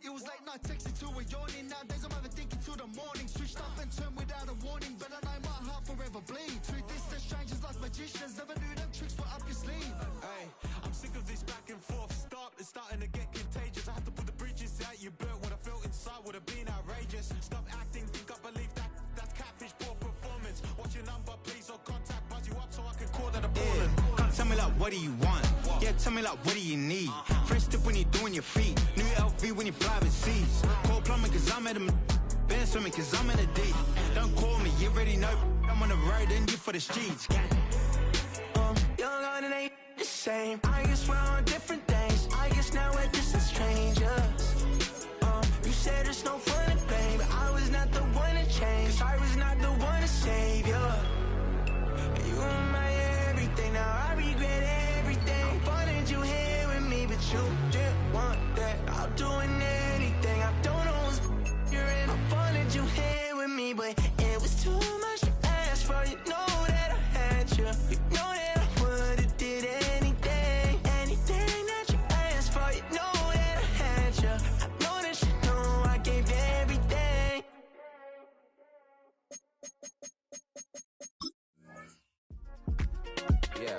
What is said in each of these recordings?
you. It was like not texting to a yawning. Nowadays I'm overthinking till the morning. Switched up and turned without a warning, but I know my heart forever bleed. Truth is that strangers like magicians never knew them tricks were up your sleeve. Hey, I'm sick of this back and forth. It's starting to get contagious. I have to put the bridges out you built. What I felt inside would have been outrageous. Stop acting, think I believe that's catfish, poor performance. What's your number, please, or contact, buzz you up so I can call that a ballin'. Come tell me like, what do you want? Yeah, tell me like, what do you need? Fresh tip when you're doing your feet. New LV when you fly overseas. Call plumbing cause I'm at a been swimming cause I'm in a deep. Don't call me, you already know. I'm on the road and you for the streets. Young on and ain't the same. I guess we're on different things. I guess now we're distant strangers. You said it's no fun to blame, but I was not the one to change. 'Cause I was not the one to save you. You were my everything, now I regret everything. I wanted you here with me, but you didn't want that. I'm doing anything, I don't know what's you're in. I wanted you here with me, but it was too much to ask for. You know that I had you. You know that I would've did anything, anything that you asked for. You know that I had you. I know that you know I gave you everything. Yeah.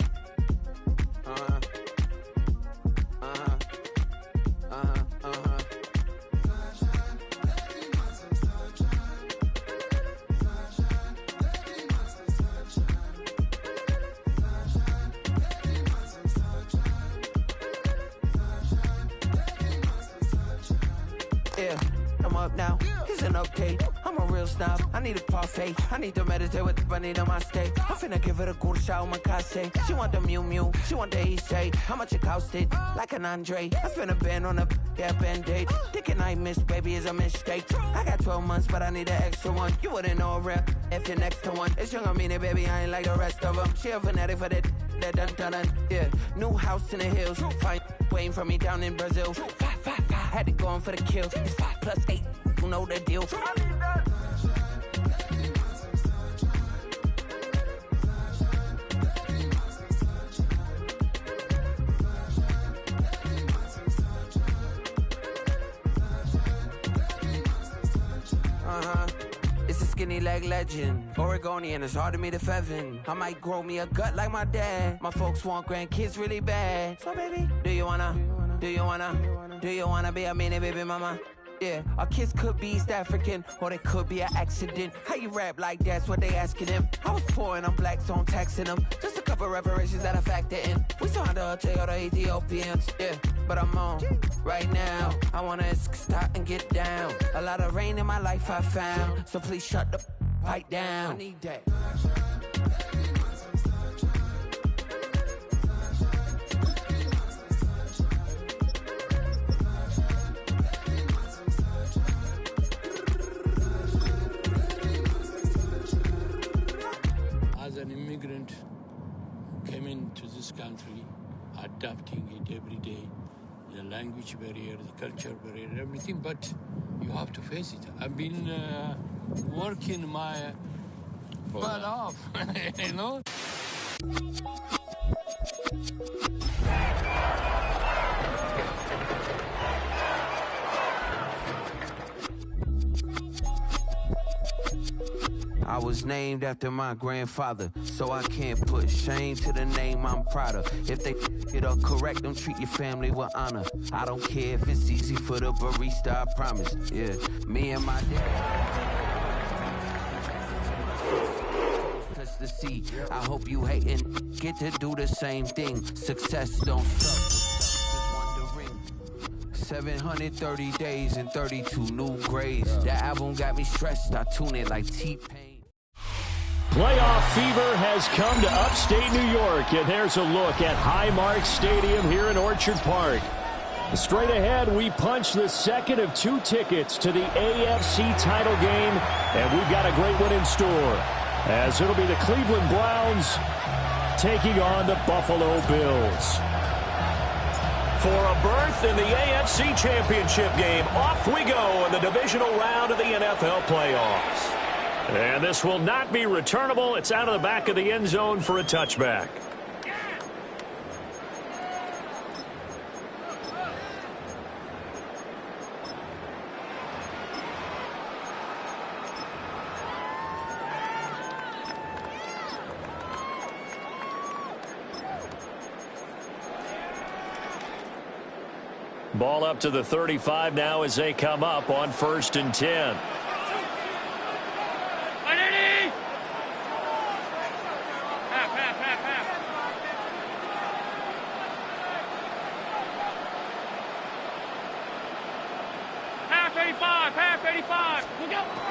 Yeah, I'm up now. Isn't okay. I'm a real snob. I need a parfait. I need to meditate with the bunny on my stay. I'm finna give it a good shot on my casse. She want the Mew Mew. She want the Issei. How much it costed? Like an Andre. I spent a band on a band-aid. Thinking I missed, baby, is a mistake. I got 12 months, but I need an extra one. You wouldn't know a rep if you're next to one. It's young, I mean it, baby. I ain't like the rest of them. She a fanatic for that dun. Yeah, new house in the hills. Fine, waiting for me down in Brazil. 5. Had to go on for the kill. It's 5 plus 8. You know the deal. It's a skinny leg legend. Oregonian, it's hard to meet a Fevin. I might grow me a gut like my dad. My folks want grandkids really bad. So baby, do you wanna be a mini baby mama? Yeah, our kids could be East African, or they could be an accident. How you rap like that's what they asking him. I was poor and I'm black, so I'm taxing them. Just a couple reparations that I factor in. We saw the Toyota Ethiopians, yeah, but I'm on right now. I wanna stop and get down. A lot of rain in my life I found, so please shut the pipe down. I need that. As an immigrant who came into this country, adapting it every day, the language barrier, the culture barrier, everything, but you have to face it. I've been working my butt off, you know? I was named after my grandfather, so I can't put shame to the name I'm proud of. If they it up correct, don't treat your family with honor. I don't care if it's easy for the barista, I promise. Yeah, me and my dad. Touch the seat. I hope you hating get to do the same thing. Success don't suck. 730 days and 32 new grades. That album got me stressed. I tune it like T-Pain. Playoff fever has come to upstate New York, and there's a look at Highmark Stadium here in Orchard Park. Straight ahead, we punch the second of 2 tickets to the AFC title game, and we've got a great one in store, as it'll be the Cleveland Browns taking on the Buffalo Bills. For a berth in the AFC Championship game, off we go in the divisional round of the NFL playoffs. And this will not be returnable. It's out of the back of the end zone for a touchback. Ball up to the 35 now as they come up on 1st and 10.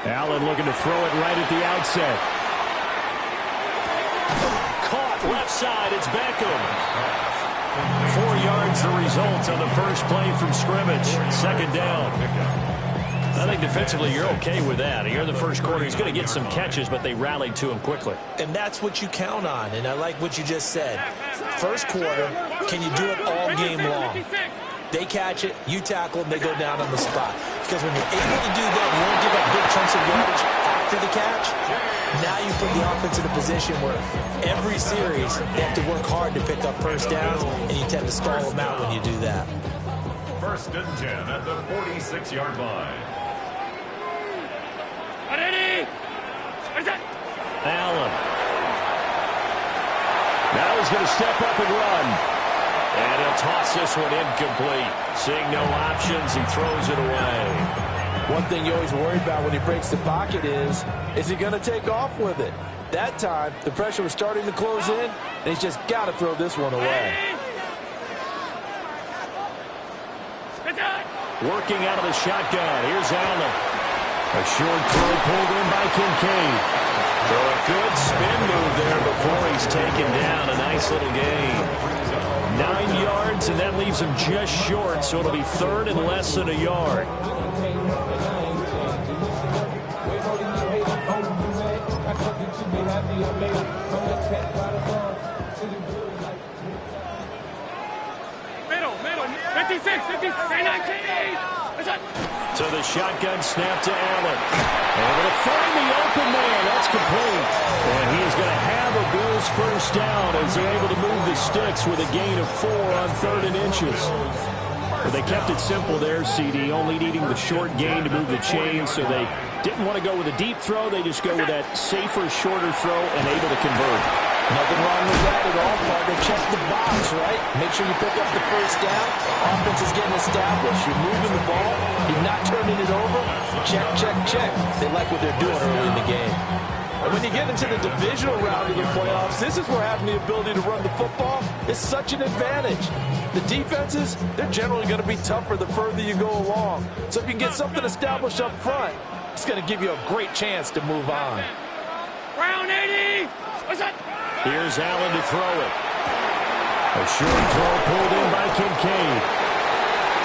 Allen looking to throw it right at the outset. Caught left side. It's Beckham. 4 yards the result on the first play from scrimmage. 2nd down. I think defensively you're okay with that. Here in the first quarter, he's going to get some catches, but they rallied to him quickly. And that's what you count on, and I like what you just said. First quarter, can you do it all game long? They catch it, you tackle them, they go down on the spot. Because when you're able to do that, you won't give up big chunks of yardage after the catch. Now you put the offense in a position where every series they have to work hard to pick up first downs, and you tend to stall them out when you do that. 1st and 10 at the 46-yard line. Allen. Now he's going to step up and run. And he'll toss this one incomplete. Seeing no options, he throws it away. One thing you always worry about when he breaks the pocket is he going to take off with it? That time, the pressure was starting to close in, and he's just got to throw this one away. Working out of the shotgun. Here's Allen. A short throw pulled in by Kincaid. So a good spin move there before he's taken down. A nice little gain. 9 yards, and that leaves him just short, so it'll be 3rd and less than a yard. Middle, 56, 19. So the shotgun snap to Allen. Able to find the open man. That's complete. And he is going to have a Bills first down as they're able to move the sticks with a gain of 4 on 3rd and inches. But they kept it simple there, CD, only needing the short gain to move the chain, so they didn't want to go with a deep throw. They just go with that safer, shorter throw and able to convert. Nothing wrong with that at all, partner. Check the box, right? Make sure you pick up the first down. Offense is getting established. You're moving the ball. You're not turning it over. Check, check, check. They like what they're doing early in the game. And when you get into the divisional round of the playoffs, this is where having the ability to run the football is such an advantage. The defenses, they're generally going to be tougher the further you go along. So if you can get something established up front, it's going to give you a great chance to move on. Round 80. What's that? Here's Allen to throw it. A short throw pulled in by Kincaid.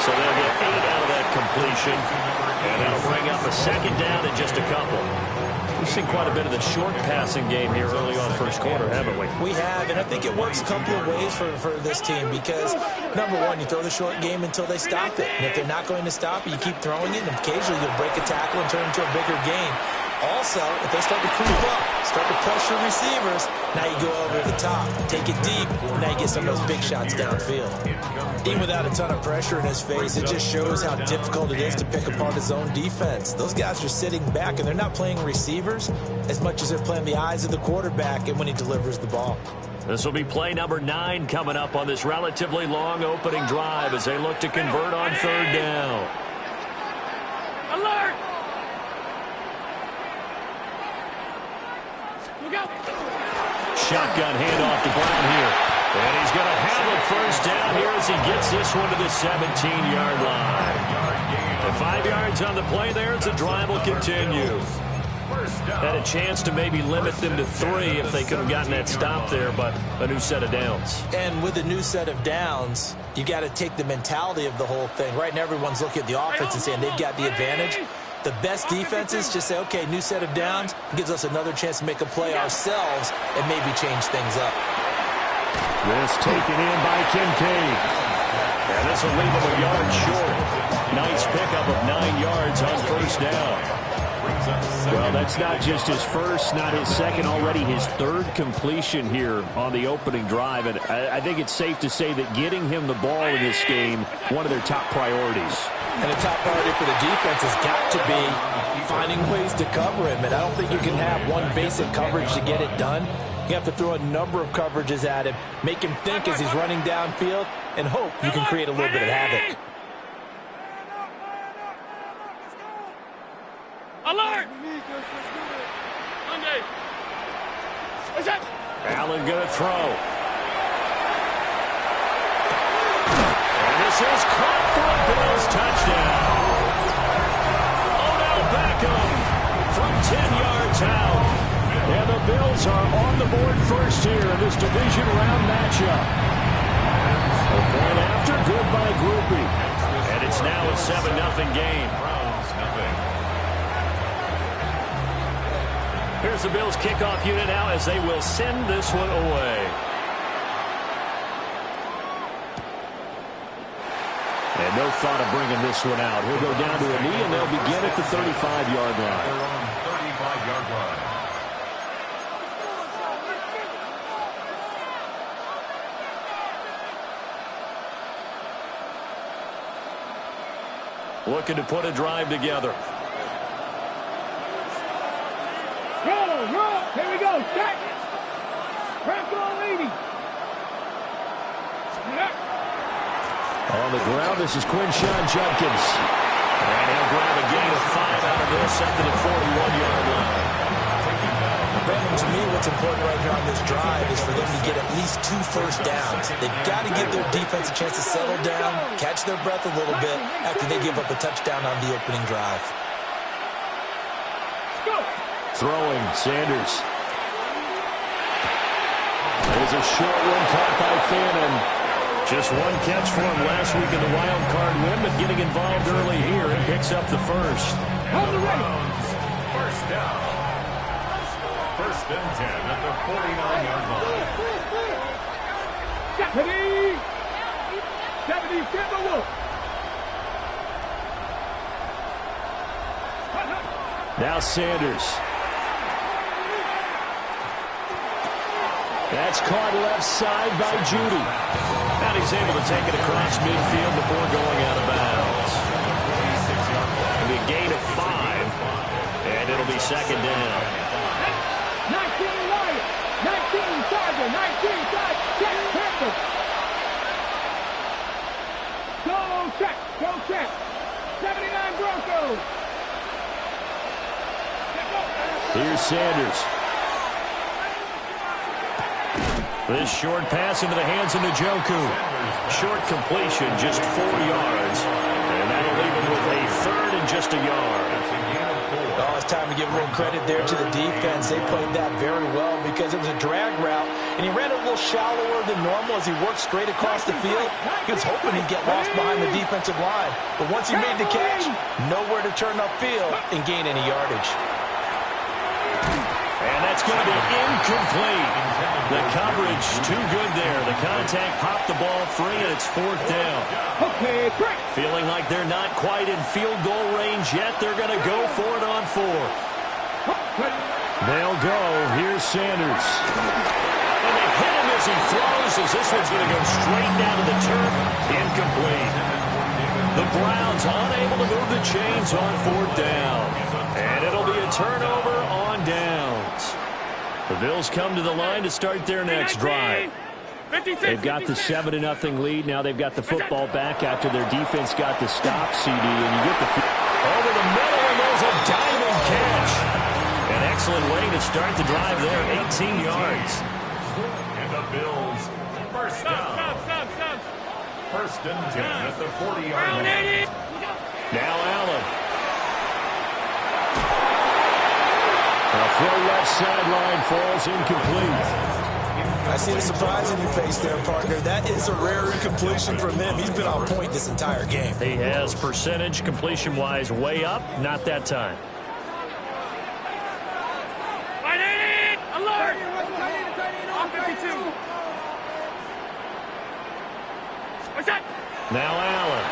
So they'll get 8 out of that completion. And that'll bring up a 2nd down in just a couple. We've seen quite a bit of the short passing game here early on first quarter, haven't we? We have, and I think it works a couple of ways for this team because, number one, you throw the short game until they stop it. And if they're not going to stop it, you keep throwing it, and occasionally you'll break a tackle and turn it into a bigger gain. Also, if they start to creep up, start to pressure receivers, now you go over the top, take it deep, and now you get some of those big shots downfield. Even without a ton of pressure in his face, it just shows how difficult it is to pick apart his own defense. Those guys are sitting back, and they're not playing receivers as much as they're playing the eyes of the quarterback and when he delivers the ball. This will be play number 9 coming up on this relatively long opening drive as they look to convert on 3rd down. Alert! Shotgun handoff to Brown here. And he's going to have a first down here as he gets this one to the 17-yard line. And 5 yards on the play there as the drive will continue. Had a chance to maybe limit them to 3 if they could have gotten that stop there, but a new set of downs. And with a new set of downs, you got to take the mentality of the whole thing. Right now everyone's looking at the offense and saying they've got the advantage. The best defenses just say, okay, new set of downs, gives us another chance to make a play ourselves and maybe change things up. This taken in by Kincaid. And this will leave him a yard short. Nice pickup of 9 yards on first down. Well, that's not just his first, not his second, already his 3rd completion here on the opening drive. And I think it's safe to say that getting him the ball in this game, one of their top priorities. And the top priority for the defense has got to be finding ways to cover him. And I don't think you can have one basic coverage to get it done. You have to throw a number of coverages at him, make him think as he's running downfield, and hope you can create a little bit of havoc. Allen going to throw. And this is caught for a Bills touchdown. Odell Beckham from 10 yards out. And the Bills are on the board first here in this division round matchup. A point after, good by Groupie. And it's now a 7-0 game. Here's the Bills kickoff unit now as they will send this one away. And no thought of bringing this one out. He'll go down to a knee, and they'll begin at the 35-yard line. 35-yard line. Looking to put a drive together. Roll. Here we go. Check. Crackle leading. On the ground, this is Quinshawn Judkins. And he'll grab a gain of 5 out of this at the 41-yard line. Brandon, to me, what's important right here on this drive is for them to get at least 2 first downs. They've got to give their defense a chance to settle down, catch their breath a little bit after they give up a touchdown on the opening drive. Throwing, Sanders. There's a short one caught by Fannin. Just one catch for him last week in the wild card win, but getting involved early here and picks up the first. First down. First and 10 at the 49-yard line. 70, get the look. Now Sanders. That's caught left side by Judy. And he's able to take it across midfield before going out of bounds. It'll be a gain of 5, and it'll be second down. 19 Lions, 19 Charger, 19 check, Panthers. Go check. 79 Broncos. Here's Sanders. This short pass into the hands of Njoku. Short completion, just 4 yards. And that'll leave him with a third and just a yard. Oh, it's time to give a little credit there to the defense. They played that very well because it was a drag route, and he ran a little shallower than normal as he worked straight across the field. He was hoping he'd get lost behind the defensive line. But once he made the catch, nowhere to turn upfield and gain any yardage. And that's going to be incomplete. The coverage too good there. The contact popped the ball free, and it's 4th down. Feeling like they're not quite in field goal range yet. They're going to go for it on 4th. They'll go. Here's Sanders. And they hit him as he throws, as this one's going to go straight down to the turf. Incomplete. The Browns unable to move the chains on 4th down. And it'll be a turnover on downs. The Bills come to the line to start their next drive. They've got the 7-0 lead. Now they've got the football back after their defense got the stop, CD. And you get the over the middle, and there's a diamond catch. An excellent way to start the drive there, 18 yards. And the Bills, first down. First and 10 at the 40-yard line. Now Allen. A throw left sideline falls incomplete. I see the surprise in your face there, partner. That is a rare incompletion from him. He's been on point this entire game. He has percentage completion-wise way up. Not that time. Alert! What's that? Now Allen.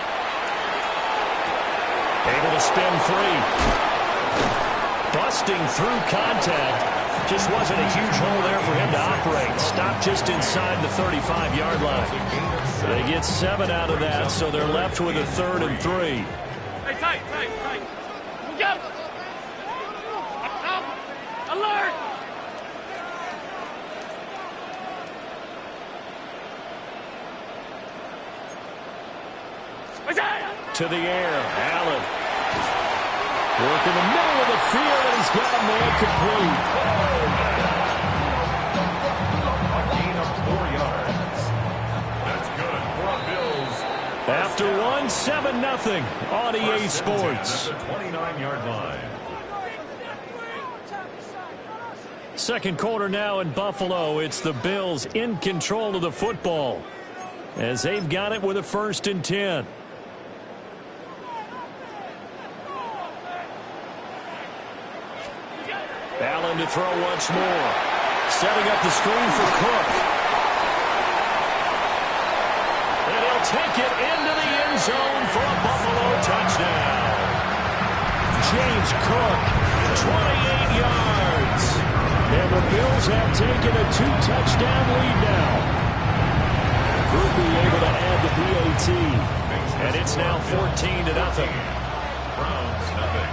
Able to spin free. Busting through contact. Just wasn't a huge hole there for him to operate. Stopped just inside the 35-yard line. They get 7 out of that, so they're left with a 3rd and 3. Hey, tight. Go! Alert! To the air, Allen. Work in the middle of the field, and he's got a man complete. After one, 7-0 on EA Sports. At the 29-yard line. Second quarter now in Buffalo. It's the Bills in control of the football as they've got it with a 1st and 10. Allen to throw once more. Setting up the screen for Cook. And he'll take it into the end zone for a Buffalo touchdown. James Cook, 28 yards. And the Bills have taken a 2-touchdown lead now. Could be able to add the PAT. And it's now 14-0. Browns, nothing.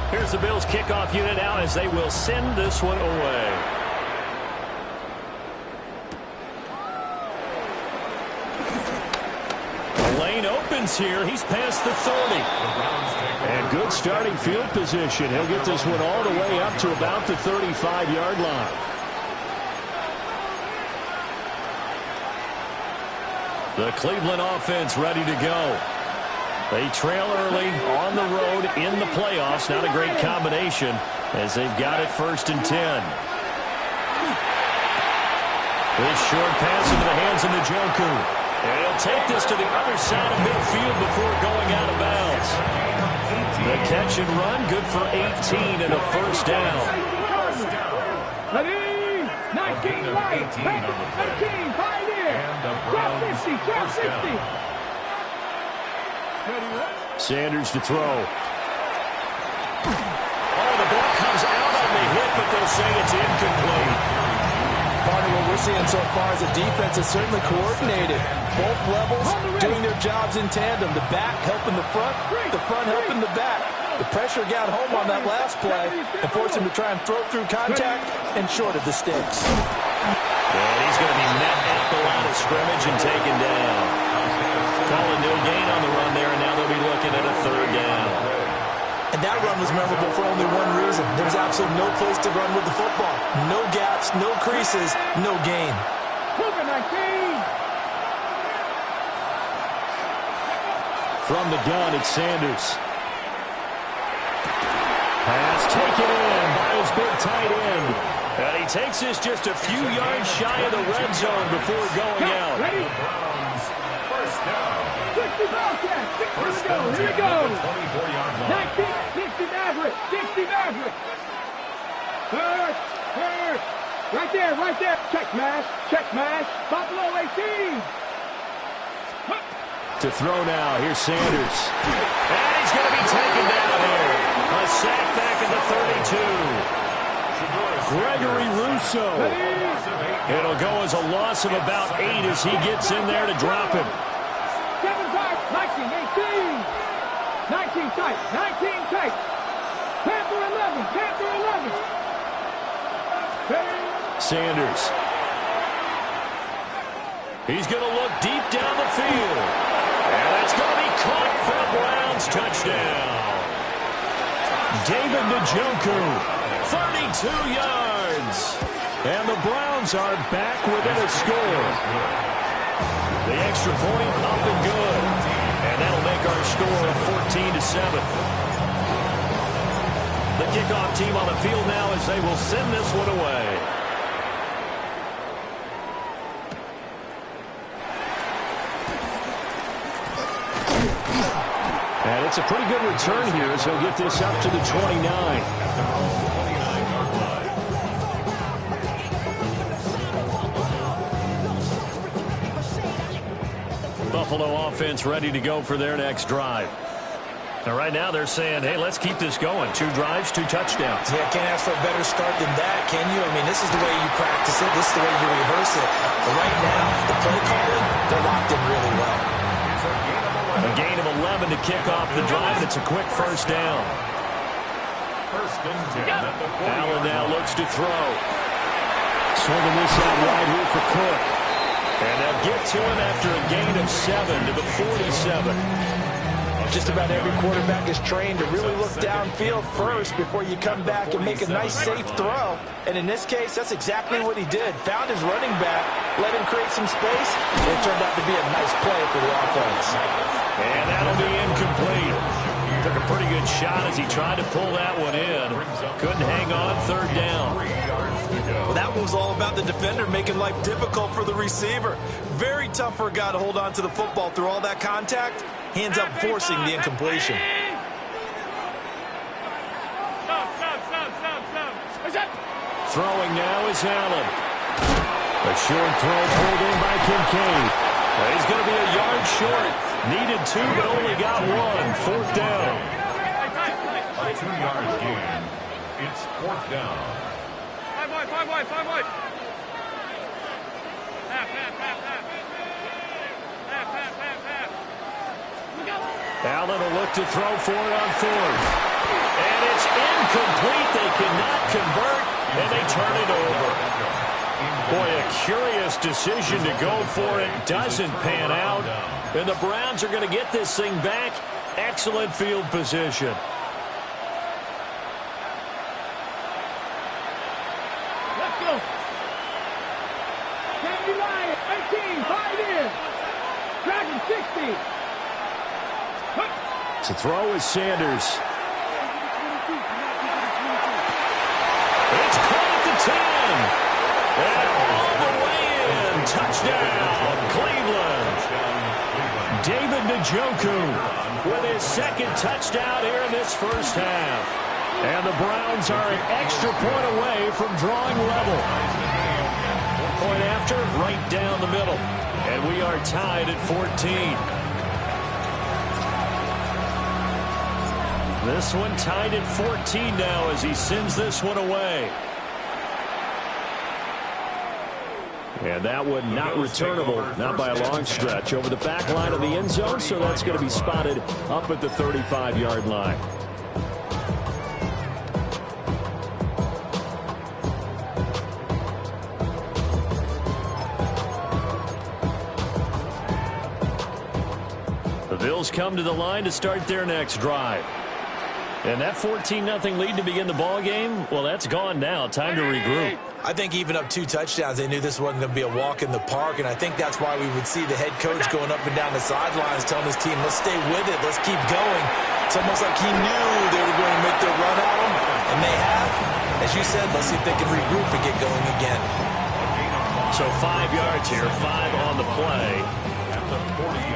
Here's the Bills kickoff unit out as they will send this one away. The lane opens here. He's past the 30. And good starting field position. He'll get this one all the way up to about the 35-yard line. The Cleveland offense ready to go. They trail early on the road in the playoffs. Not a great combination as they've got it 1st and 10. This short pass into the hands of Njoku. And he'll take this to the other side of midfield before going out of bounds. The catch and run, good for 18 and a 1st down. Ready? 19 right. 19, 5 in. Drop 50, drop 50. Sanders to throw. Oh, the ball comes out on the hit, but they'll say it's incomplete. Part of what we're seeing so far is the defense is certainly coordinated. Both levels doing their jobs in tandem. The back helping the front helping the back. The pressure got home on that last play and forced him to try and throw through contact and short of the sticks. And he's going to be met at the line of scrimmage and taken down. Calling no gain on the run there, and now they'll be looking at a 3rd down. And that run was memorable for only one reason. There was absolutely no place to run with the football. No gaps, no creases, no gain. From the gun, it's Sanders. Pass taken in by his big tight end. And he takes this just a few yards shy of the red zone before going out. Ready? First down. 60 Bobcats. 60 to go. Here we go. 24-yard line. 19, 60 Maverick. 60 Maverick. Third. Right there. Check mash. Buffalo 18. To throw now, here's Sanders. And he's going to be taken down here. A sack back at the 32. Gregory Rousseau. It'll go as a loss of about 8 as he gets in there to drop him. 7-5, 19, 18. 19 tight. Panther 11. Sanders. He's going to look deep down the field. And it's going to be caught for a Browns touchdown. David Njoku, 32 yards. And the Browns are back within a score. The extra point up and good. And that'll make our score 14-7. The kickoff team on the field now as they will send this one away. And it's a pretty good return here as he'll get this up to the 29. Buffalo offense ready to go for their next drive. And right now they're saying, hey, let's keep this going. 2 drives, 2 touchdowns. Yeah, can't ask for a better start than that, can you? I mean, this is the way you practice it. This is the way you rehearse it. But right now, the play calling, they're locked in really well. A gain of 11 to kick off the drive, and it's a quick 1st down. Allen now looks to throw. Swinging this out wide here for Cook. And they'll get to him after a gain of 7 to the 47. Just about every quarterback is trained to really look downfield first before you come back and make a nice, safe throw. And in this case, that's exactly what he did. Found his running back, let him create some space, and it turned out to be a nice play for the offense. And that'll be incomplete. Took a pretty good shot as he tried to pull that one in. Couldn't hang on, third down. Well, that was all about the defender making life difficult for the receiver. Very tough for a guy to hold on to the football through all that contact. Hands up, forcing the incompletion. Throwing now is Allen. A short throw pulled in by Kincaid. He's going to be a yard short. Needed 2, but only got 1. Fourth down. A 2-yard gain. It's fourth down. 5 wide. Allen will look to throw for it on fourth. And it's incomplete. They cannot convert, and they turn it over. Boy, a curious decision to go for it. Doesn't pan out. And the Browns are going to get this thing back. Excellent field position. Let's go. Candy Lion, 18, 5 in. Dragon 60. To throw is Sanders. It's caught at the 10. And all the way in. Touchdown, Cleveland. David Njoku with his second touchdown here in this first half. And the Browns are an extra point away from drawing level. 1 point after, right down the middle. And we are tied at 14. This one tied at 14 now as he sends this one away. And that one not returnable, not by a long stretch, over the back line of the end zone, so that's going to be spotted up at the 35-yard line. The Bills come to the line to start their next drive. And that 14-0 lead to begin the ball game, well, that's gone now. Time to regroup. I think even up 2 touchdowns, they knew this wasn't going to be a walk in the park, and I think that's why we would see the head coach going up and down the sidelines telling his team, let's stay with it, let's keep going. It's almost like he knew they were going to make their run at him, and they have. As you said, let's see if they can regroup and get going again. So 5 yards here, 5 on the play,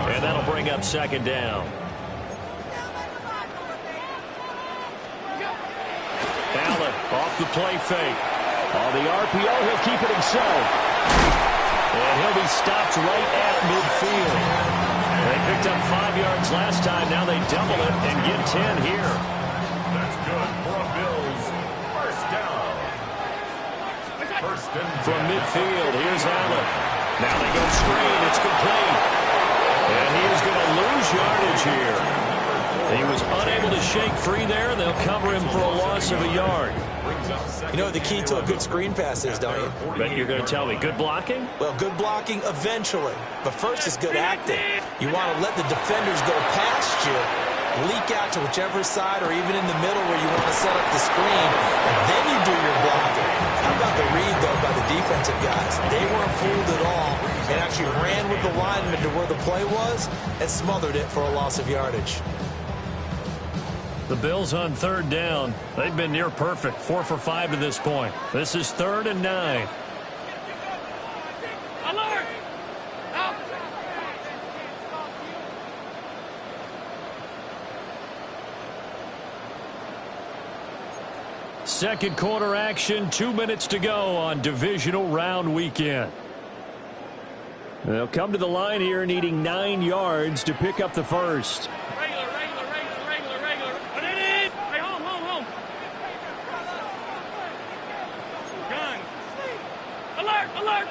and that'll bring up second down. Allen off the play fake. On the RPO, he'll keep it himself. And he'll be stopped right at midfield. They picked up 5 yards last time. Now they double it and get 10 here. That's good for a Bills. First down. From midfield, here's Allen. Now they go screen. It's complete. And he is going to lose yardage here. He was unable to shake free there, and they'll cover him for a loss of a yard. You know what the key to a good screen pass is, don't you? But you're going to tell me good blocking? Well, good blocking eventually. But first is good acting. You want to let the defenders go past you, leak out to whichever side or even in the middle where you want to set up the screen, and then you do your blocking. How about the read, though, by the defensive guys? They weren't fooled at all and actually ran with the lineman to where the play was and smothered it for a loss of yardage. The Bills on third down. They've been near perfect. 4 for 5 to this point. This is 3rd and 9. Alert! Out! Second quarter action. 2 minutes to go on divisional round weekend. They'll come to the line here needing 9 yards to pick up the first.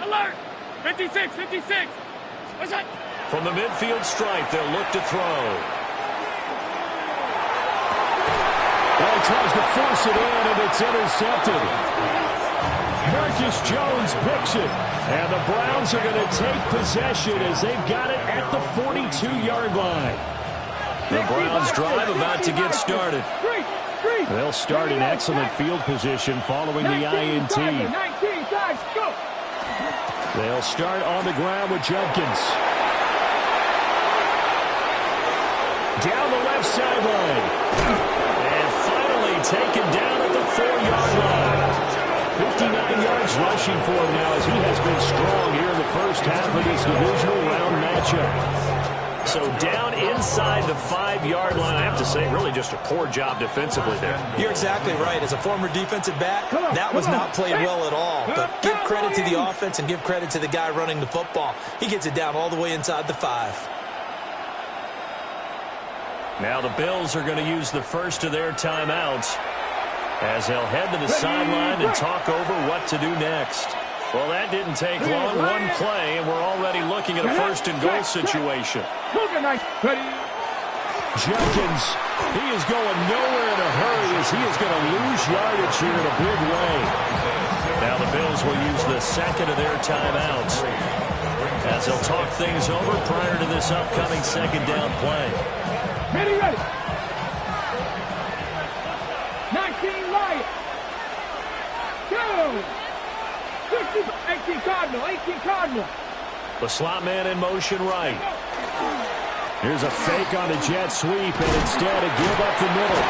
Alert! 56! What's that? From the midfield stripe, they'll look to throw. Well, he tries to force it in, and it's intercepted. Marcus Jones picks it. And the Browns are going to take possession as they've got it at the 42-yard line. The Browns drive about to get started. They'll start in excellent field position following the INT. They'll start on the ground with Judkins. Down the left sideline. And finally taken down at the 4-yard line. 59 yards rushing for him now as he has been strong here in the first half of this divisional round matchup. So down inside the 5-yard line. I have to say, really just a poor job defensively there. You're exactly right. As a former defensive back, that was not played well at all. But give credit to the offense and give credit to the guy running the football. He gets it down all the way inside the 5. Now the Bills are going to use the first of their timeouts as they'll head to the sideline and talk over what to do next. Well, that didn't take long. One play, and we're already looking at a first-and-goal situation. Judkins, he is going nowhere in a hurry as he is going to lose yardage here in a big way. Now the Bills will use the second of their timeouts as they'll talk things over prior to this upcoming second down play. Ready. 19 Lions. Go. 18 Cardinal. The slot man in motion right. Here's a fake on a jet sweep, and instead a give up the middle.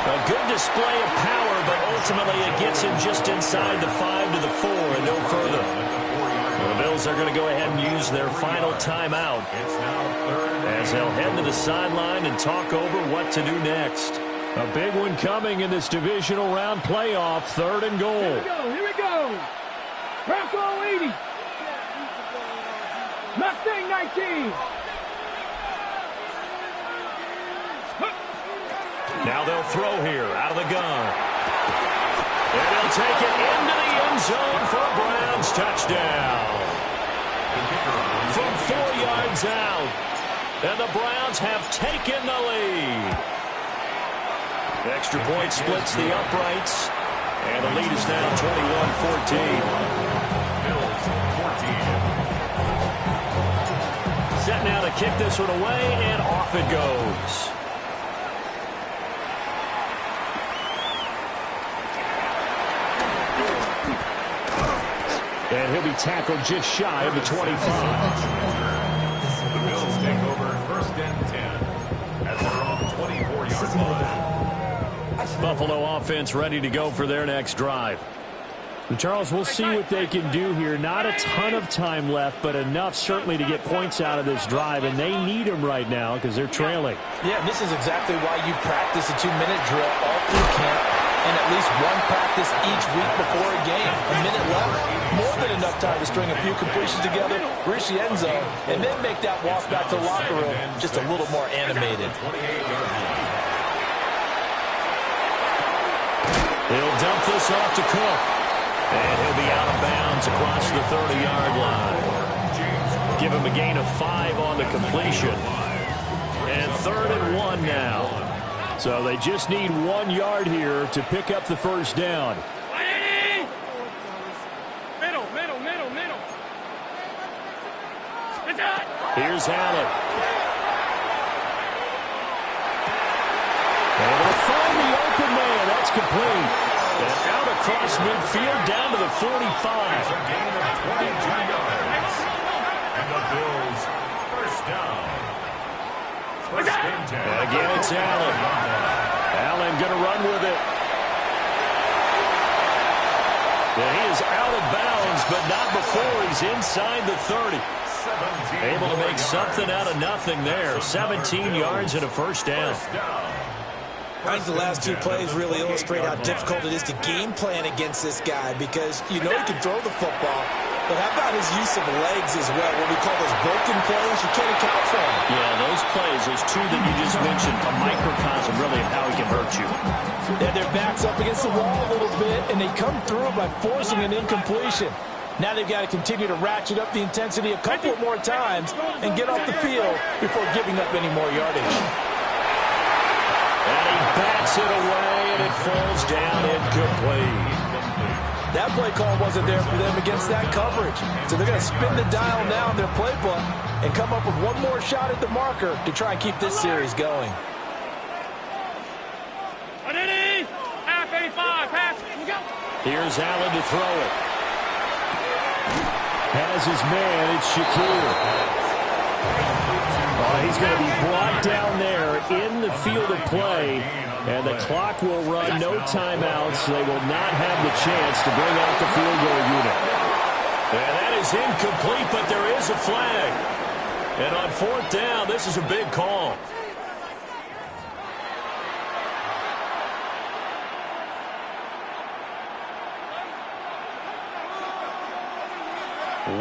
A good display of power, but ultimately it gets him just inside the 5 to the 4 and no further. Well, the Bills are going to go ahead and use their final timeout as they'll head to the sideline and talk over what to do next. A big one coming in this divisional round playoff, 3rd and goal. Here we go. Bronco 80. Mustang 19. Now they'll throw here out of the gun. And they'll take it into the end zone for a Browns touchdown. From 4 yards out. And the Browns have taken the lead. The extra point splits the uprights. And the lead is now 21-14. Bills 14. Set now to kick this one away, and off it goes. And he'll be tackled just shy of the 25. The Bills take over 1st and 10 at their own 24-yard line. Buffalo offense ready to go for their next drive. And Charles, we'll see what they can do here. Not a ton of time left, but enough certainly to get points out of this drive, and they need them right now because they're trailing. Yeah, and this is exactly why you practice a 2-minute drill all through camp and at least one practice each week before a game. A minute left, more than enough time to string a few completions together, reach the end zone, and then make that walk back to the locker room just a little more animated. He'll dump this off to Cook. And he'll be out of bounds across the 30-yard line. Give him a gain of 5 on the completion. And 3rd and 1 now. So they just need 1 yard here to pick up the first down. Middle. Here's Allen. Able to find the open man. That's complete. And out across midfield down to the 45. A gain of 22 yards. And the Bills first down. 1st and 10. And again, it's Allen. Allen going to run with it. And he is out of bounds, but not before he's inside the 30. Able to make something out of nothing there. 17 yards and a first down. I think the last 2 plays really illustrate how difficult it is to game plan against this guy because you know he can throw the football, but how about his use of legs as well, what we call those broken plays? You can't account for them. Yeah, those plays, those 2 that you just mentioned, a microcosm really of how he can hurt you. Yeah, their backs up against the wall a little bit, and they come through by forcing an incompletion. Now they've got to continue to ratchet up the intensity a couple more times and get off the field before giving up any more yardage. And he bats it away, and it falls down incomplete. That play call wasn't there for them against that coverage. So they're going to spin the dial now in their playbook and come up with one more shot at the marker to try and keep this series going. Here's Allen to throw it. Has his man, it's Shakir. He's going to be brought down there in the field of play, and the clock will run, no timeouts. They will not have the chance to bring out the field goal unit. And that is incomplete, but there is a flag. And on 4th down, this is a big call.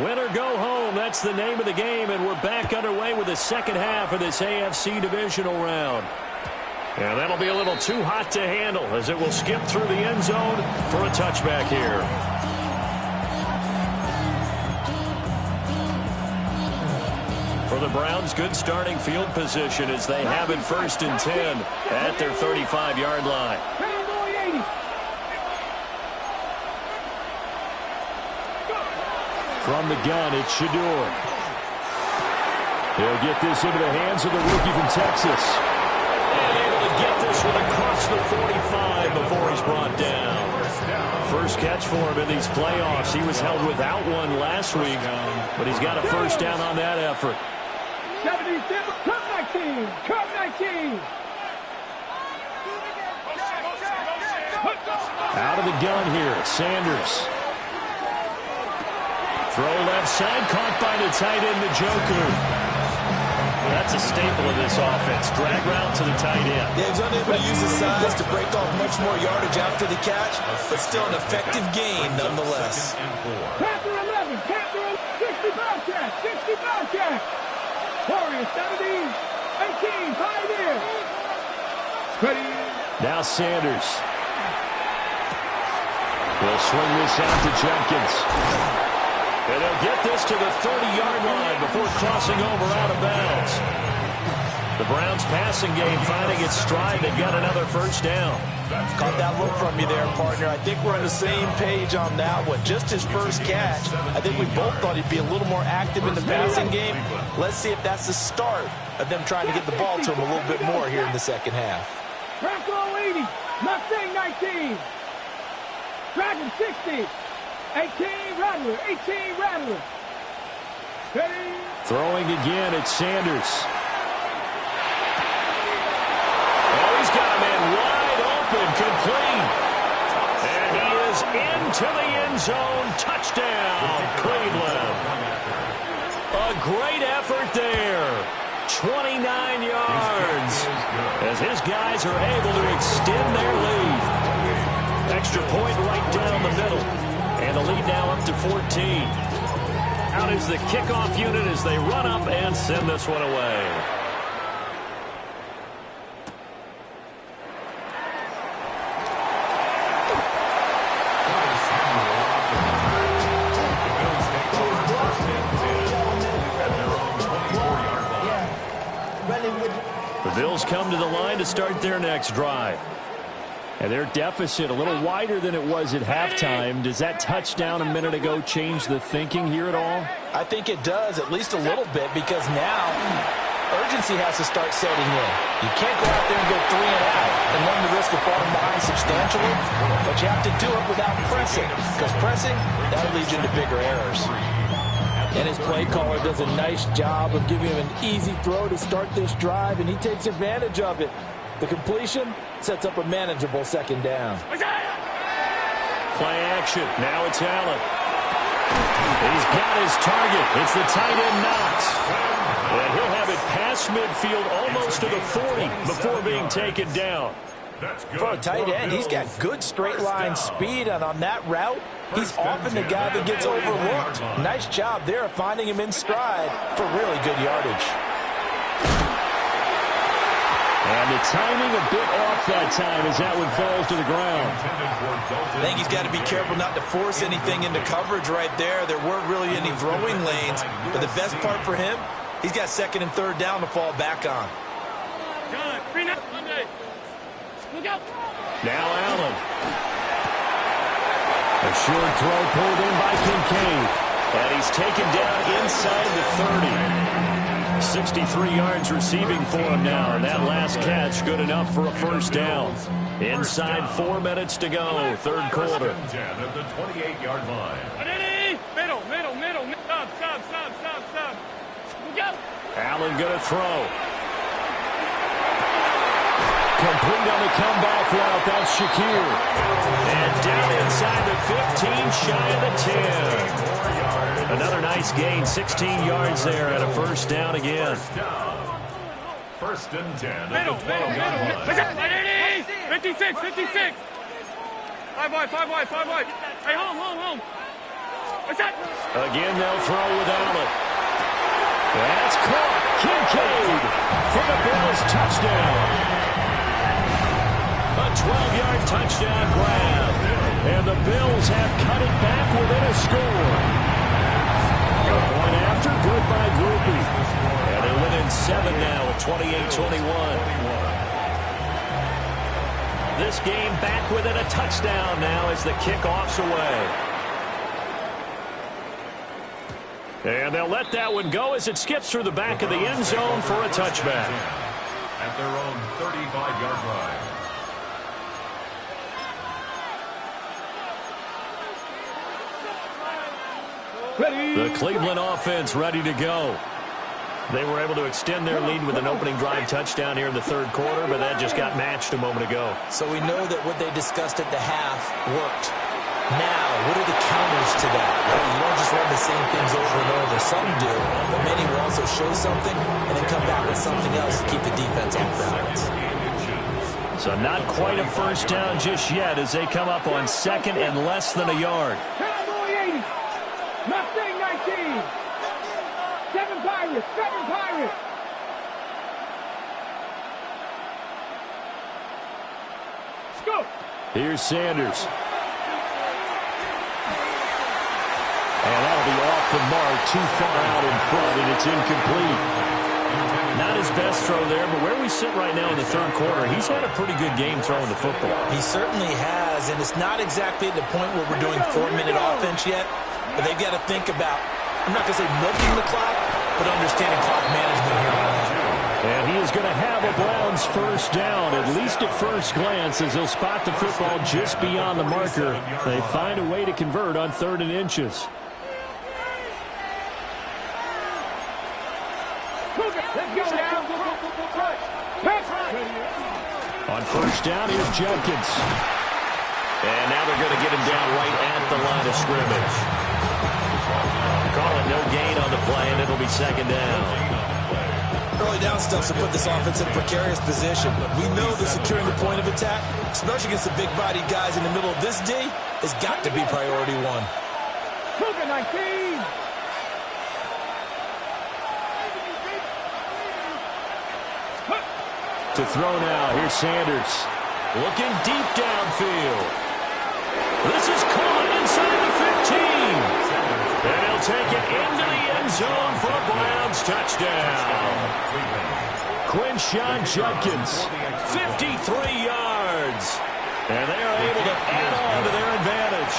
Win or go home, that's the name of the game, and we're back underway with the second half of this AFC divisional round. And that'll be a little too hot to handle as it will skip through the end zone for a touchback here. For the Browns, good starting field position as they have it 1st and 10 at their 35-yard line. From the gun, it's Shador. He'll get this into the hands of the rookie from Texas. And able to get this one across the 45 before he's brought down. First catch for him in these playoffs. He was held without one last week, but he's got a first down on that effort. 77, Cup 19, Cup 19. Out of the gun here, Sanders. Throw left side, caught by the tight end, Njoku. That's a staple of this offense. Drag route to the tight end. Yeah, he's unable to use his size to break off much more yardage after the catch, but still an effective gain nonetheless. Panther 11, Panther 60 Bobcat, 60 Bobcat. Warriors 17, 18, Pioneer. Ready. Now Sanders. Will swing this out to Jenkins. And they'll get this to the 30-yard line before crossing over out of bounds. The Browns passing game finding its stride. They've got another first down. Caught that look from you there, partner. I think we're on the same page on that one. Just his first catch. I think we both thought he'd be a little more active in the passing game. Let's see if that's the start of them trying to get the ball to him a little bit more here in the second half. Bronco 80, Mustang 19, Dragon 60. 18 Rattler, 18 Rattler. Ready. Throwing again, it's Sanders. Oh, he's got a man wide open, complete. And he is into the end zone. Touchdown, Cleveland. A great effort there. 29 yards. As his guys are able to extend their lead. Extra point right down the middle. And the lead now up to 14. Out is the kickoff unit as they run up and send this one away. The Bills come to the line to start their next drive. And their deficit a little wider than it was at halftime. Does that touchdown a minute ago change the thinking here at all? I think it does, at least a little bit, because now urgency has to start setting in. You can't go out there and go 3 and out and run the risk of falling behind substantially, but you have to do it without pressing, because pressing, that'll lead you into bigger errors. And his play caller does a nice job of giving him an easy throw to start this drive, and he takes advantage of it. The completion sets up a manageable second down. Play action. Now it's Allen. He's got his target. It's the tight end Knox. And he'll have it past midfield almost to the 40 before being taken down. For a tight end, he's got good straight line speed, and on that route, he's often the guy that gets overlooked. Nice job there of finding him in stride for really good yardage. And the timing a bit off that time as that one falls to the ground. I think he's got to be careful not to force anything into coverage right there. There weren't really any throwing lanes, but the best part for him, he's got 2nd and 3rd down to fall back on. Now Allen. A short throw pulled in by Kincaid. And he's taken down inside the 30. 63 yards receiving for him now. And that last catch good enough for a first down. Inside 4 minutes to go, third quarter. 10 at the 28-yard line. Middle. Stop. Go. Allen going to throw. Complete on the comeback route. That's Shakir. And down inside the 15, shy of the 10. Another nice gain, 16 yards there and a first down again. First and 10 at the 12-yard line. 56. 5 wide. Hey, home. Again, they'll throw with Allen. That's caught. Kincaid for the Bills touchdown. A 12-yard touchdown grab. And the Bills have cut it back within a score. A point after, good by Groupie. And they're within 7 now at 28-21. This game back within a touchdown now as the kickoff's away. And they'll let that one go as it skips through the back of the end zone for a touchback. At their own 35-yard line. The Cleveland offense ready to go. They were able to extend their lead with an opening drive touchdown here in the third quarter, but that just got matched a moment ago. So we know that what they discussed at the half worked. Now, what are the counters to that? Well, you don't just run the same things over and over. Some do, but many will also show something and then come back with something else to keep the defense off balance. So not quite a first down just yet as they come up on second and less than a yard. Cowboy 80. Mustang 19. 7 Pirates. Scoop. Here's Sanders. And that'll be off the mark, too far out in front, and it's incomplete. Not his best throw there, but where we sit right now in the third quarter, he's had a pretty good game throwing the football. He certainly has, and it's not exactly at the point where we're doing 4-minute offense yet, but they've got to think about, I'm not going to say milking the clock, but understanding clock management here on out. And he is going to have a Browns first down, at least at first glance, as they'll spot the football just beyond the marker. They find a way to convert on 3rd and inches. On first down, here's Jenkins. And now they're going to get him down right at the line of scrimmage. Call it no gain on the play, and it'll be second down. Early down stuff to put this offense in a precarious position. We know that securing the point of attack, especially against the big-bodied guys in the middle of this D, has got to be priority one. Cougar 19. To throw now, here's Sanders. Looking deep downfield. This is caught inside the 15. And he'll take it into the end zone for a Browns touchdown. Quinshon Judkins, 53 yards. And they are able to add on to their advantage.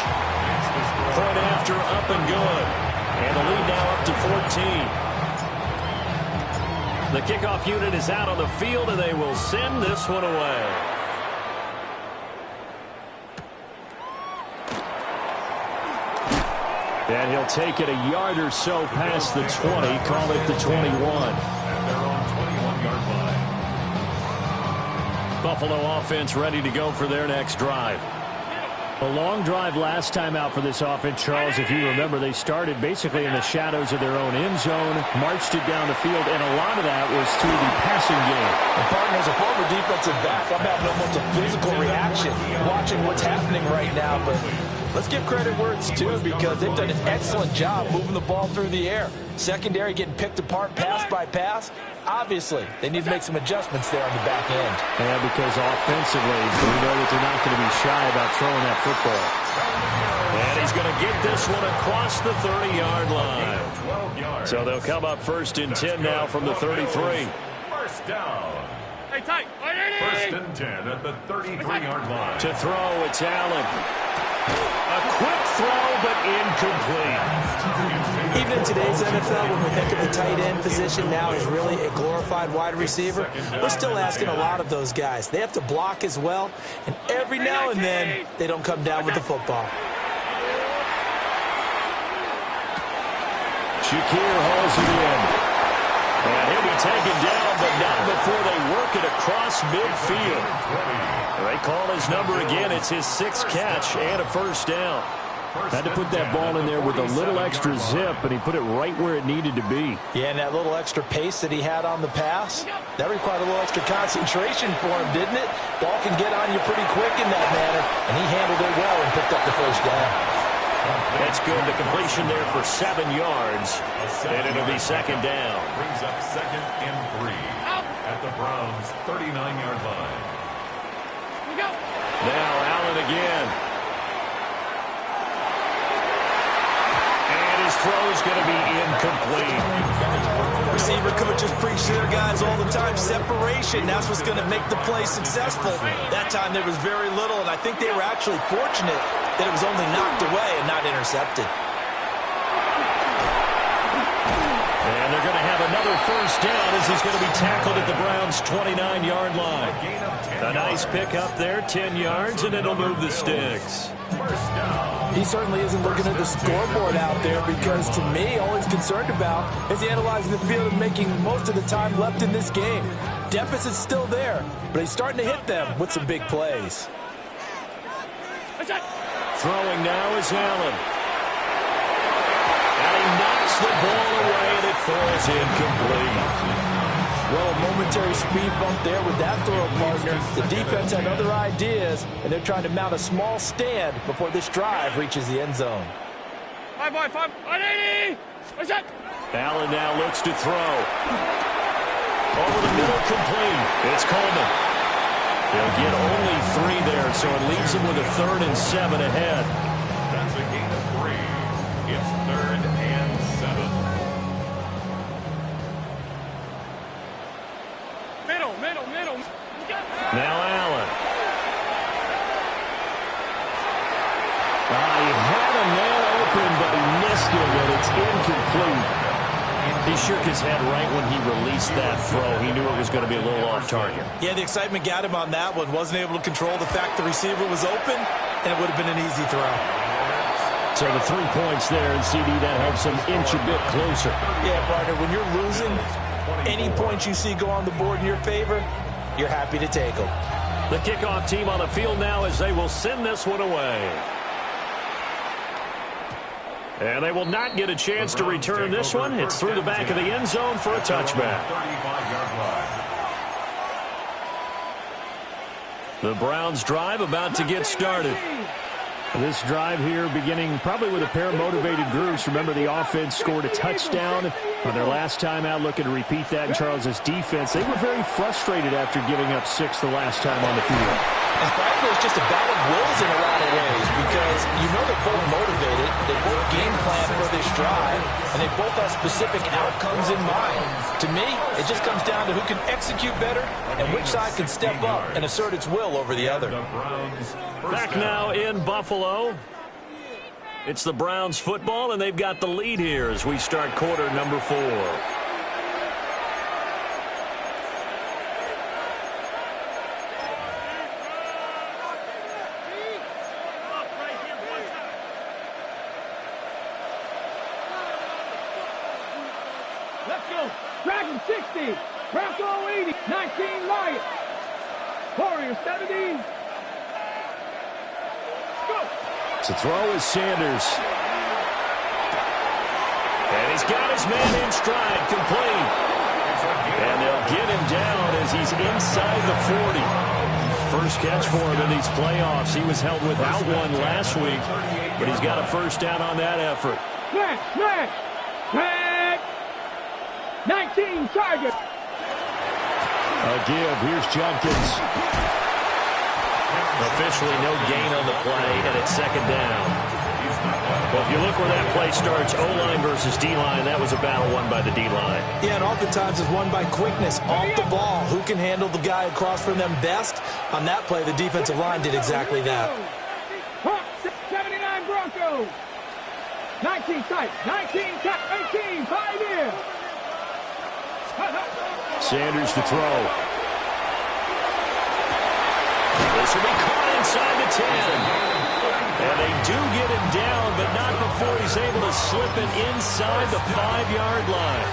Point after up and good. And the lead now up to 14. The kickoff unit is out on the field, and they will send this one away. And he'll take it a yard or so past the 20, call it the 21. At their own 21-yard line. Buffalo offense ready to go for their next drive. A long drive last time out for this offense, Charles. If you remember, they started basically in the shadows of their own end zone, marched it down the field, and a lot of that was through the passing game. And partner, as a former defensive back, I'm having almost a physical reaction watching what's happening right now. But let's give credit where it's due, because they've done an excellent job moving the ball through the air. Secondary getting picked apart pass by pass. Obviously, they need to make some adjustments there on the back end. Yeah, because offensively, we know that they're not going to be shy about throwing that football. And he's going to get this one across the 30-yard line. So they'll come up 1st and 10 now from the 33. First down. Hey, tight. 1st and 10 at the 33-yard line. To throw, it's Allen. A quick incomplete. Even in today's NFL, when we think of the tight end position now as really a glorified wide receiver, we're still asking a lot of those guys. They have to block as well, and every now and then, they don't come down with the football. Shakir hauls it in. And he'll be taken down, but not before they work it across midfield. They call his number again. It's his 6th catch and a first down. Had to put that ball in there with a little extra zip, and he put it right where it needed to be. Yeah, and that little extra pace that he had on the pass, that required a little extra concentration for him, didn't it? Ball can get on you pretty quick in that manner, and he handled it well and picked up the first down. That's good. The completion there for 7 yards, and it'll be second down. Brings up 2nd and 3 at the Browns' 39-yard line. Now Allen again. And his throw is going to be incomplete. Receiver coaches preach to their guys all the time. Separation, that's what's going to make the play successful. That time there was very little, and I think they were actually fortunate that it was only knocked away and not intercepted. And they're going to have another first down as he's going to be tackled at the Browns' 29-yard line. A nice pick up there, 10 yards, and it'll move the sticks. He certainly isn't looking at the scoreboard out there because, to me, all he's concerned about is analyzing the field and making most of the time left in this game. Deficit's still there, but he's starting to hit them with some big plays. Throwing now is Allen. And he knocks the ball away, and it falls incomplete. Well, a momentary speed bump there with that throw partner. The defense had other ideas, and they're trying to mount a small stand before this drive reaches the end zone. 180! What's that? Allen now looks to throw. Over the middle, complete. It's Coleman. They'll get only 3 there, so it leaves them with a 3rd and 7 ahead. That's a gain of 3. It's 3rd and 7. Middle. Now Allen. He had a man open, but he missed him, and it's incomplete. He shook his head right when he released that throw. He knew it was going to be a little off target. Yeah, the excitement got him on that one. Wasn't able to control the fact the receiver was open, and it would have been an easy throw. So the 3 points there, and CD, that helps him inch a bit closer. Yeah, partner, when you're losing, any points you see go on the board in your favor, you're happy to take them. The kickoff team on the field now as they will send this one away. And they will not get a chance to return this one. It's through the back of the end zone for a touchback. The Browns drive about to get started. This drive here beginning probably with a pair of motivated groups. Remember, the offense scored a touchdown on their last time out, looking to repeat that in Charles's defense. They were very frustrated after giving up 6 the last time on the field. And frankly, it's just a battle of wills in a lot of ways because you know they're both motivated, they both game plan for this drive, and they both have specific outcomes in mind. To me, it just comes down to who can execute better and which side can step up and assert its will over the other. Back now in Buffalo. It's the Browns football, and they've got the lead here as we start quarter number 4. Let's go. Dragon 60. Bronco 80. 19 Lions. Warrior 70. To throw is Sanders. And he's got his man in stride, complete. And they'll get him down as he's inside the 40. First catch for him in these playoffs. He was held without one last week, but he's got a first down on that effort. Drag. 19 target. A give. Here's Jenkins. Officially no gain on the play, and it's second down. Well, if you look where that play starts, O-line versus D-line, that was a battle won by the D-line. Yeah, and oftentimes it's won by quickness off the ball. Who can handle the guy across from them best? On that play, the defensive line did exactly that. 79 Broncos. 19 tight. 19 tight. 18. 5 in. Sanders to throw. This will be caught inside the 10. And they do get him down, but not before he's able to slip it inside the 5-yard line.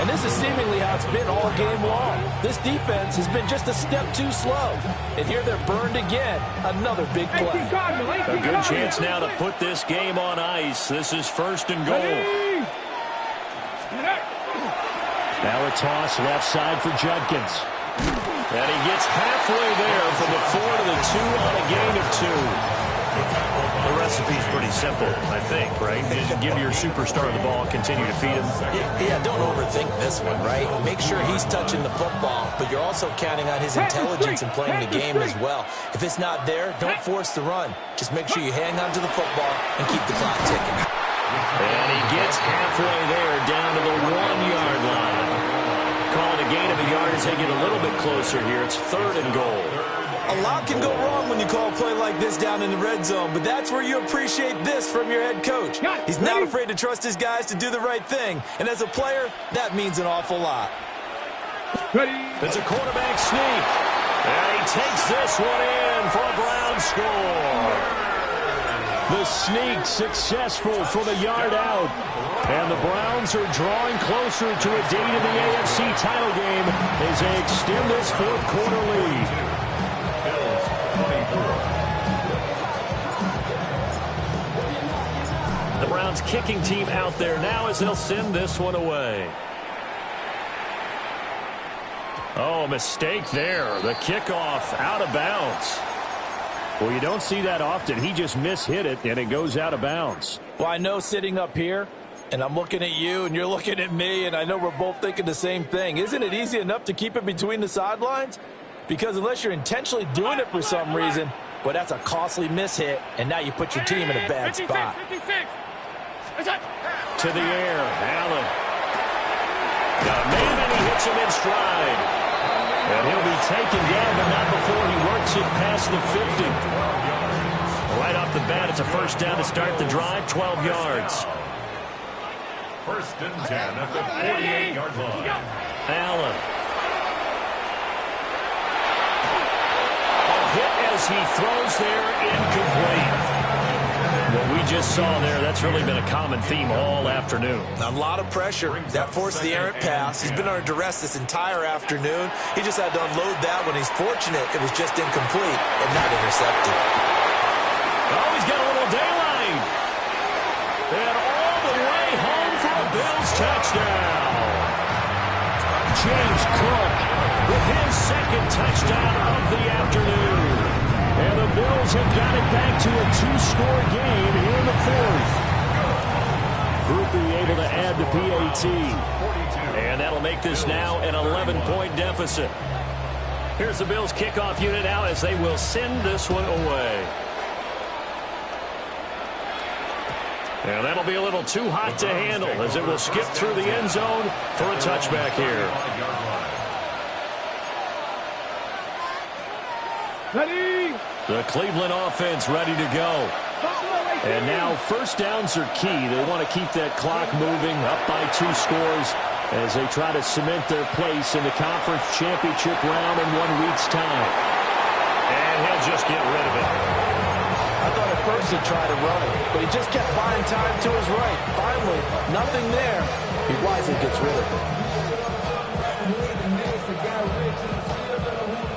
And this is seemingly how it's been all game long. This defense has been just a step too slow. And here they're burned again. Another big play. A good chance now to put this game on ice. This is 1st and goal. Now a toss left side for Judkins. And he gets halfway there from the 4 to the 2 on a gain of 2. The recipe's pretty simple, I think, right? Just give your superstar the ball, continue to feed him. Yeah, don't overthink this one, right? Make sure he's touching the football, but you're also counting on his intelligence in playing the game as well. If it's not there, don't force the run. Just make sure you hang on to the football and keep the clock ticking. And he gets halfway there, down to the 1-yard line. Calling a gain of a yard as they get a little bit closer here. It's 3rd and goal. A lot can go wrong when you call a play like this down in the red zone, but that's where you appreciate this from your head coach. He's not afraid to trust his guys to do the right thing, and as a player, that means an awful lot. It's a quarterback sneak, and he takes this one in for a Brown score. The sneak successful from a yard out, and the Browns are drawing closer to a date in the AFC title game as they extend this 4th quarter lead. The Browns kicking team out there now as they'll send this one away. Oh, mistake there. The kickoff out of bounds. Well, you don't see that often. He just mishit it, and it goes out of bounds. Well, I know sitting up here, and I'm looking at you, and you're looking at me, and I know we're both thinking the same thing. Isn't it easy enough to keep it between the sidelines? Because unless you're intentionally doing it for some reason, well, that's a costly mishit, and now you put your team in a bad spot. To the air, Allen. Got a man, and he hits him in stride. And he'll be taken down, but not before he works it past the 50. Right off the bat, it's a 1st down to start the drive, 12 yards. 1st and 10 at the 48-yard line. Allen. A hit as he throws there, incomplete. What we just saw there, that's really been a common theme all afternoon. A lot of pressure. That forced the errant pass. He's been under duress this entire afternoon. He just had to unload that when he's fortunate it was just incomplete and not intercepted. Oh, he's got a little daylight. And all the way home for a Bills touchdown. James Cook with his 2nd touchdown of the afternoon. And the Bills have got it back to a 2-score game here in the 4th. Groupie able to add the PAT. And that'll make this now an 11-point deficit. Here's the Bills kickoff unit now as they will send this one away. And that'll be a little too hot to handle as it will skip through the end zone for a touchback here. Ready? The Cleveland offense ready to go. And now 1st downs are key. They want to keep that clock moving up by 2 scores as they try to cement their place in the conference championship round in 1 week's time. And he'll just get rid of it. I thought at first he'd try to run it, but he just kept buying time to his right. Finally, nothing there. He wisely gets rid of it.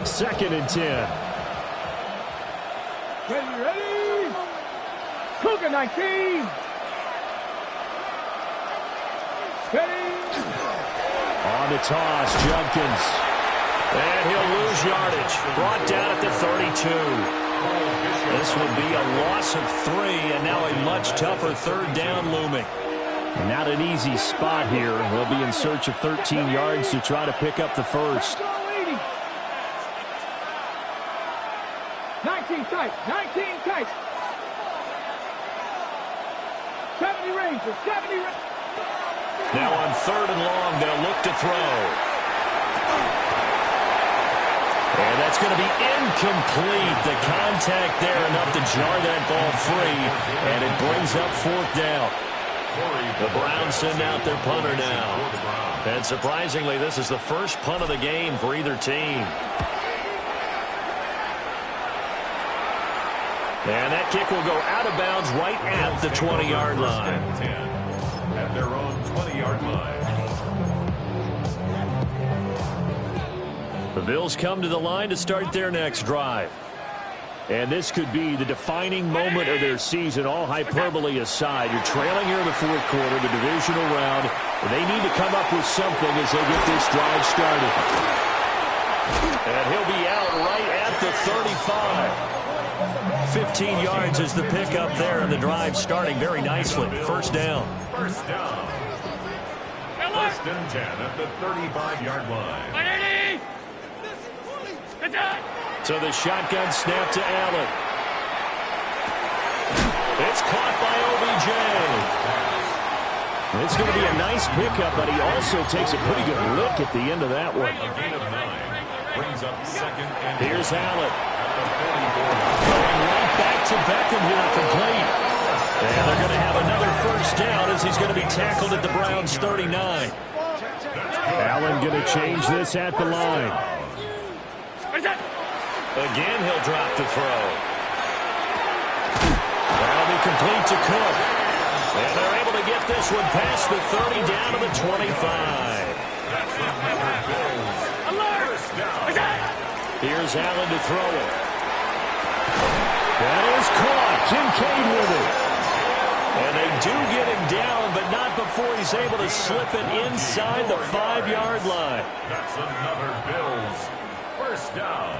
2nd and 10. Ready? Cougar 19. Ready? On the toss, Judkins. And he'll lose yardage. Brought down at the 32. This will be a loss of 3, and now a much tougher 3rd down looming. Not an easy spot here. They'll be in search of 13 yards to try to pick up the 1st. 19 tight. 19 tight. 70 Rangers. 70 Rangers. Now on 3rd and long, they'll look to throw. And that's going to be incomplete. The contact there enough to jar that ball free, and it brings up 4th down. The Browns send out their punter now. And surprisingly, this is the first punt of the game for either team. And that kick will go out of bounds right at the 20-yard line. At their own 20-yard line. The Bills come to the line to start their next drive. And this could be the defining moment of their season, all hyperbole aside. You're trailing here in the fourth quarter, the divisional round. They need to come up with something as they get this drive started. And he'll be out right at the 35. 15 yards is the pickup there, and the drive starting very nicely. First down. First down. First and 10 at the 35-yard line. So the shotgun snap to Allen. It's caught by OBJ. It's going to be a nice pickup, but he also takes a pretty good look at the end of that one. A gain of 9 brings up second and Here's Allen. Going right back to Beckham here, complete. And they're going to have another first down as he's going to be tackled at the Browns' 39. Allen going to change this at the line. Again, he'll drop the throw. That'll be complete to Cook. And they're able to get this one past the 30 down to the 25. Here's Allen to throw it. That is caught. Kincaid with it. And they do get him down, but not before he's able to slip it inside the 5-yard line. That's another Bills first down.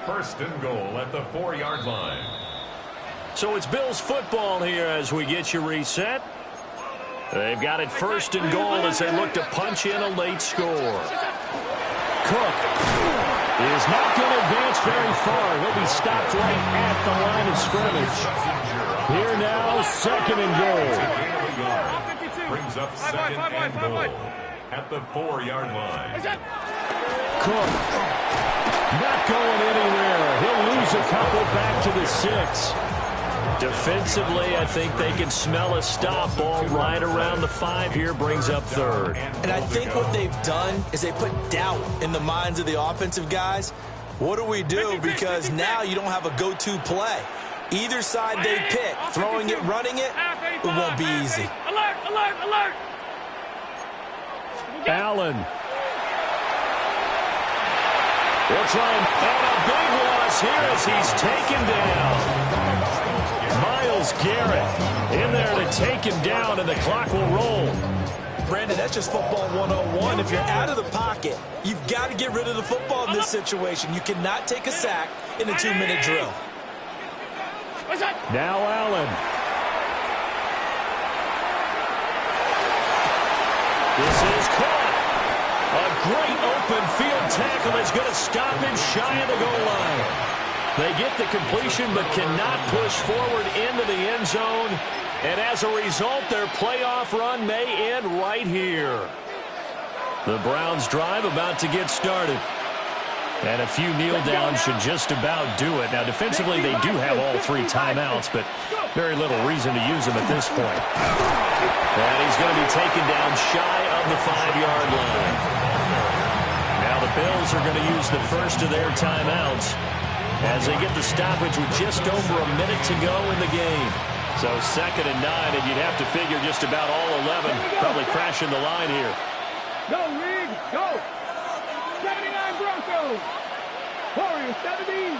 First and goal at the 4-yard line. So it's Bills football here as we get you reset. They've got it first and goal as they look to punch in a late score. Cook is not going to advance very far. He'll be stopped right at the line of scrimmage. Here now, second and goal. Brings up second and goal at the 4-yard line. Cook not going anywhere. He'll lose a couple back to the 6. Defensively, I think they can smell a stop ball right around the 5 here, brings up third. And I think what they've done is they put doubt in the minds of the offensive guys. What do we do? Because now you don't have a go-to play. Either side they pick, throwing it, running it, it won't be easy. Alert, alert, alert! Allen. They'll try and a big loss here as he's taken down. Myles Garrett in there to take him down, and the clock will roll. Brandon, that's just football 101. If you're out of the pocket, you've got to get rid of the football in this situation. You cannot take a sack in a 2-minute drill. Now Allen. This is caught. A great open field tackle that's going to stop him shy of the goal line. They get the completion but cannot push forward into the end zone. And as a result, their playoff run may end right here. The Browns drive about to get started. And a few kneel downs should just about do it. Now, defensively, they do have all 3 timeouts, but very little reason to use them at this point. And he's going to be taken down shy of the 5-yard line. Now the Bills are going to use the first of their timeouts as they get the stoppage with just over a minute to go in the game. So second and 9, and you'd have to figure just about all 11 probably crashing the line here. Go, Reed, go! 79 Broncos! Warriors 70!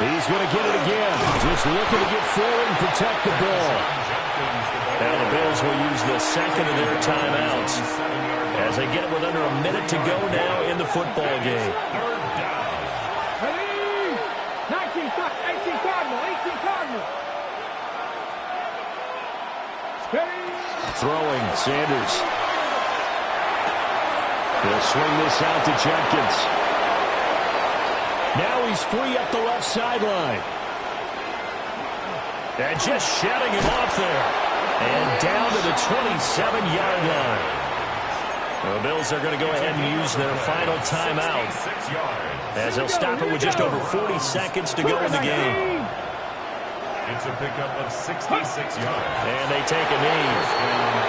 He's going to get it again. Just looking to get forward and protect the ball. Now the Bills will use the second of their timeouts as they get it with under a minute to go now in the football game. 18 Cardinal, 18 Cardinal. Throwing, Sanders. He'll swing this out to Jenkins. Now he's free up the left sideline. And just shedding him off there. And down to the 27-yard line. The Bills are going to go ahead and use their final timeout as they'll stop it with just over 40 seconds to go in the game. It's a pickup of 66 yards. And they take a knee.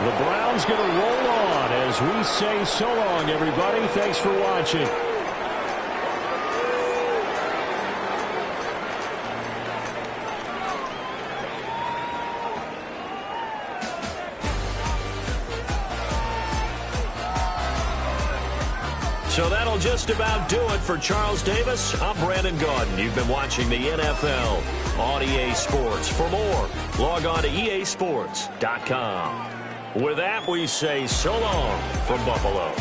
The Browns going to roll on as we say so long, everybody. Thanks for watching. So that'll just about do it for Charles Davis. I'm Brandon Gaudin. You've been watching the NFL on EA Sports. For more, log on to easports.com. With that, we say so long from Buffalo.